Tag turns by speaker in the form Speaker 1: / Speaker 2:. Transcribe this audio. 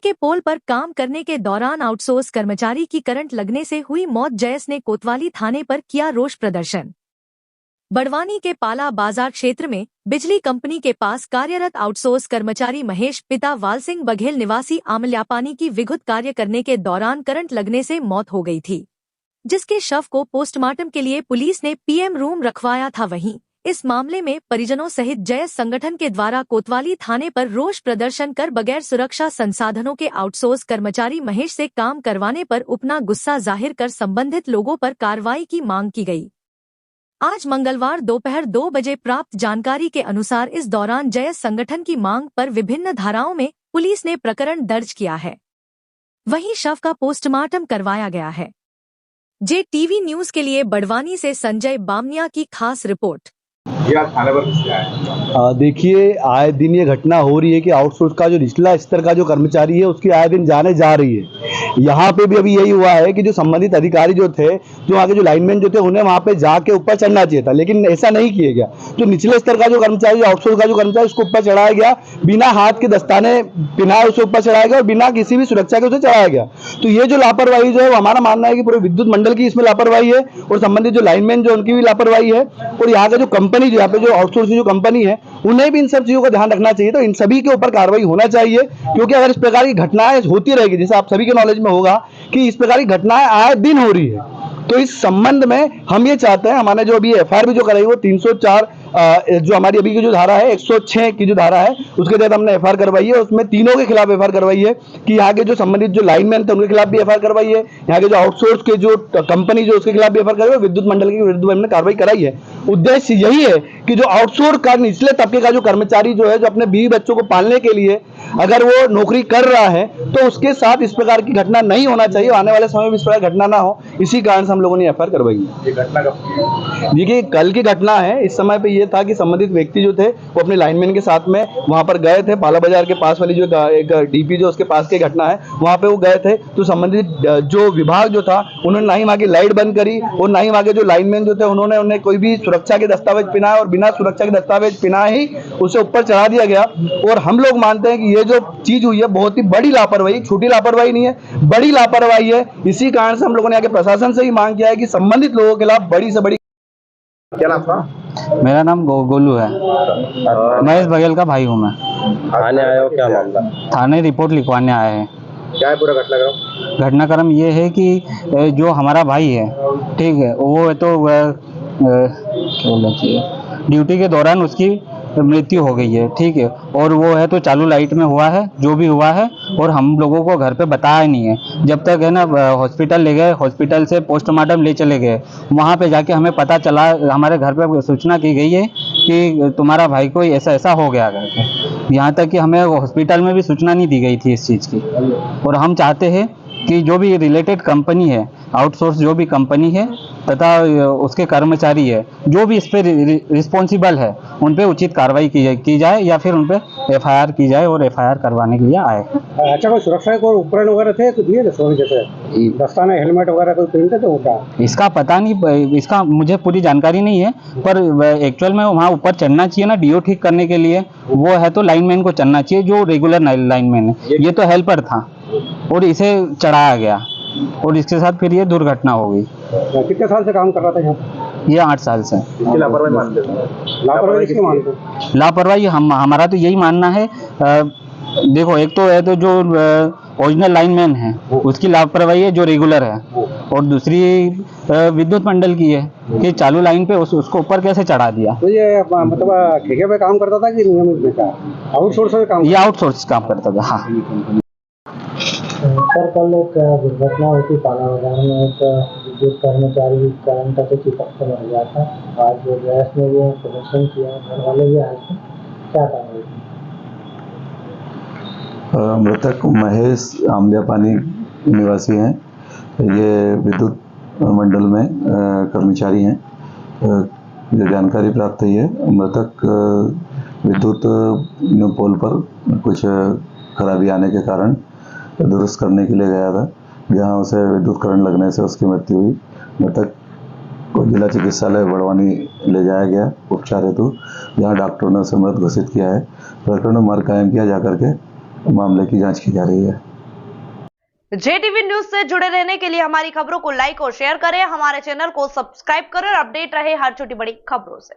Speaker 1: के पोल पर काम करने के दौरान आउटसोर्स कर्मचारी की करंट लगने से हुई मौत। जयस ने कोतवाली थाने पर किया रोष प्रदर्शन। बड़वानी के पाला बाजार क्षेत्र में बिजली कंपनी के पास कार्यरत आउटसोर्स कर्मचारी महेश पिता वाल सिंह बघेल निवासी आमल्यापानी की विद्युत कार्य करने के दौरान करंट लगने से मौत हो गई थी, जिसके शव को पोस्टमार्टम के लिए पुलिस ने पीएम रूम रखवाया था। वहीं इस मामले में परिजनों सहित जयस संगठन के द्वारा कोतवाली थाने पर रोष प्रदर्शन कर बगैर सुरक्षा संसाधनों के आउटसोर्स कर्मचारी महेश से काम करवाने पर अपना गुस्सा जाहिर कर संबंधित लोगों पर कार्रवाई की मांग की गई। आज मंगलवार दोपहर 2 बजे प्राप्त जानकारी के अनुसार इस दौरान जयस संगठन की मांग पर विभिन्न धाराओं में पुलिस ने प्रकरण दर्ज किया है। वहीं शव का पोस्टमार्टम करवाया गया है। JTV न्यूज के लिए बड़वानी से संजय बामनिया की खास रिपोर्ट।
Speaker 2: देखिए, आए दिन ये घटना हो रही है कि आउटसोर्स का जो निचला स्तर का जो कर्मचारी है उसकी आए दिन जाने जा रही है। यहाँ पे भी अभी यही हुआ है कि जो संबंधित अधिकारी जो थे, जो आगे जो लाइनमैन जो थे, उन्हें वहाँ पे जाके ऊपर चढ़ना चाहिए था, लेकिन ऐसा नहीं किया गया। जो निचले स्तर का जो कर्मचारी, आउटसोर्स का जो कर्मचारी, उसको ऊपर चढ़ाया गया, बिना हाथ के दस्ताने पहनाए उसे ऊपर चढ़ाया गया और बिना किसी भी सुरक्षा के उसे चढ़ाया गया। तो ये जो लापरवाही जो है, वो हमारा मानना है कि पूरे विद्युत मंडल की इसमें लापरवाही है और संबंधित जो लाइनमैन जो उनकी भी लापरवाही है, और यहाँ का जो कंपनी, यहाँ पे जो आउटसोर्स की जो कंपनी है, उन्हें भी इन सब चीजों का ध्यान रखना चाहिए। तो इन सभी के ऊपर कार्रवाई होना चाहिए, क्योंकि अगर इस प्रकार की घटनाएं होती रहेगी, जैसे आप सभी के नॉलेज में होगा कि इस प्रकार की घटनाएं आए दिन हो रही है, तो इस संबंध में हम ये चाहते हैं, हमारे जो अभी एफआईआर भी जो कराई वो 304 जो हमारी अभी की जो धारा है 106 की जो धारा है उसके तहत हमने एफआईआर करवाई है। उसमें तीनों के खिलाफ एफआईआर करवाई है कि यहाँ के जो संबंधित जो लाइनमैन थे उनके खिलाफ भी एफआईआर करवाई है, यहाँ के जो आउटसोर्स के जो कंपनी जो उसके खिलाफ भी एफआईआर करवाई है, विद्युत मंडल के विरुद्ध हमने कार्रवाई कराई है। उद्देश्य यही है कि जो आउटसोर्स का निचले तबके का जो कर्मचारी जो है, जो अपने बीवी बच्चों को पालने के लिए अगर वो नौकरी कर रहा है, तो उसके साथ इस प्रकार की घटना नहीं होना चाहिए, आने वाले समय में इस प्रकार घटना ना हो। इसी कारण से हम लोगों ने एफआईआर करवाई है। ये घटना कब? देखिए, कल की घटना है। इस समय पे ये था कि संबंधित व्यक्ति जो थे वो अपने लाइनमैन के साथ में वहां पर गए थे, पाला बाजार के पास वाली जो एक डीपी जो उसके पास की घटना है, वहां पे वो गए थे। तो संबंधित जो विभाग जो था, उन्होंने ना ही वहां की लाइट बंद करी और ना ही वहां के जो लाइनमैन जो थे उन्होंने उन्हें कोई भी सुरक्षा के दस्तावेज पहनाए, और बिना सुरक्षा के दस्तावेज पहनाए ही उसे ऊपर चढ़ा दिया गया। और हम लोग मानते हैं कि ये जो चीज हुई है बहुत ही बड़ी लापरवाही, छोटी लापरवाही नहीं है, बड़ी लापरवाही है। इसी कारण से हम लोगों ने आगे प्रशासन से ही मांग किया है कि संबंधित लोगों के खिलाफ बड़ी से बड़ी।
Speaker 3: क्या नाम था?
Speaker 4: मेरा नाम गोलू है। महेश बघेल का भाई हूँ मैं।
Speaker 3: थाने आए हो, क्या मामला?
Speaker 4: थाने रिपोर्ट लिखवाने आए हैं।
Speaker 3: क्या है पूरा घटनाक्रम?
Speaker 4: घटनाक्रम ये है कि जो हमारा भाई है, ठीक है, वो तो क्या बोलना चाहिए, ड्यूटी के दौरान उसकी मृत्यु हो गई है, ठीक है, और वो है तो चालू लाइट में हुआ है जो भी हुआ है, और हम लोगों को घर पे बताया नहीं है। जब तक है ना हॉस्पिटल ले गए, हॉस्पिटल से पोस्टमार्टम ले चले गए, वहाँ पे जाके हमें पता चला, हमारे घर पे सूचना की गई है कि तुम्हारा भाई को ऐसा ऐसा हो गया करके। यहाँ तक कि हमें हॉस्पिटल में भी सूचना नहीं दी गई थी इस चीज़ की। और हम चाहते हैं कि जो भी रिलेटेड कंपनी है, आउटसोर्स जो भी कंपनी है तथा उसके कर्मचारी है, जो भी इस पर रिस्पॉन्सिबल है, उन पे उचित कार्रवाई की जाए या फिर उन पे एफआईआर की जाए, और एफआईआर करवाने के लिए आए।
Speaker 3: अच्छा, कोई सुरक्षा को उपकरण वगैरह थे कुछ दिए थे, जैसे दस्ताने, हेलमेट वगैरह कोई पहनते थे? वो क्या,
Speaker 4: इसका पता नहीं, इसका मुझे पूरी जानकारी नहीं है, पर एक्चुअल में वहाँ ऊपर चढ़ना चाहिए ना डीओ ठीक करने के लिए, वो है तो लाइनमैन को चढ़ना चाहिए जो रेगुलर लाइनमैन है। ये तो हेल्पर था और इसे चढ़ाया गया और इसके साथ फिर ये दुर्घटना हो गई।
Speaker 3: कितने साल से काम कर रहा था यहाँ?
Speaker 4: ये 8 साल से।
Speaker 3: लापरवाही मानते हैं? लापरवाही किसकी मानते हैं?
Speaker 4: लापरवाही हमारा तो यही मानना है। देखो, एक तो है तो जो ओरिजिनल लाइनमैन है उसकी लापरवाही है जो रेगुलर है, और दूसरी विद्युत मंडल की है कि चालू लाइन पे उसको ऊपर कैसे चढ़ा दिया।
Speaker 3: तो ये मतलब ठेके पे काम करता था कि नियमित में था? आउटसोर्स में काम?
Speaker 4: ये आउटसोर्स काम करता था। हाँ
Speaker 5: सर, कल एक दुर्घटना हुई थी पाला बाजार में, एक विद्युत कर्मचारी करंट से चिपक कर मर गया था। आज गैस ने भी प्रदर्शन किया, घर वाले भी आए थे, क्या कार्रवाई थी?
Speaker 6: मृतक महेश आमल्यापानी निवासी हैं। ये विद्युत मंडल में कर्मचारी हैं। जो जानकारी प्राप्त हुई है, मृतक विद्युत पोल पर कुछ खराबी आने के कारण दुरुस्त करने के लिए गया था, जहां उसे विद्युत करंट लगने से उसकी मृत्यु हुई। मृतक को जिला चिकित्सालय बड़वानी ले जाया गया उपचार हेतु, जहां डॉक्टरों ने उसे मृत घोषित किया है। प्रकरण में मर्ग कायम किया जाकर के मामले की जांच की जा रही है।
Speaker 7: JTV न्यूज से जुड़े रहने के लिए हमारी खबरों को लाइक और शेयर करें, हमारे चैनल को सब्सक्राइब करें और अपडेट रहे हर छोटी बड़ी खबरों से।